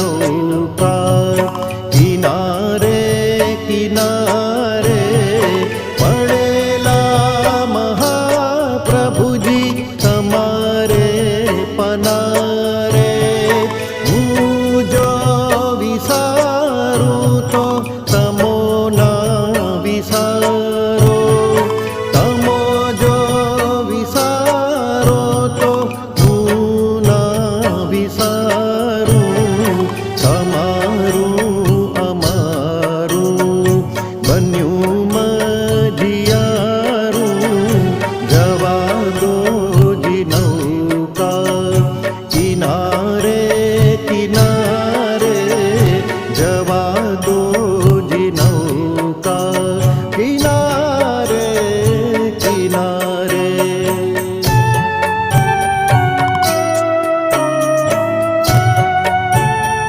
નૌકા કિનારે કિનારે પડેલા મહાપ્રભુજી તમારે પનારે હું જો વિસારું તો તમો ના વિસારો તમો જો વિસારો તો હું ના વિસારું તમા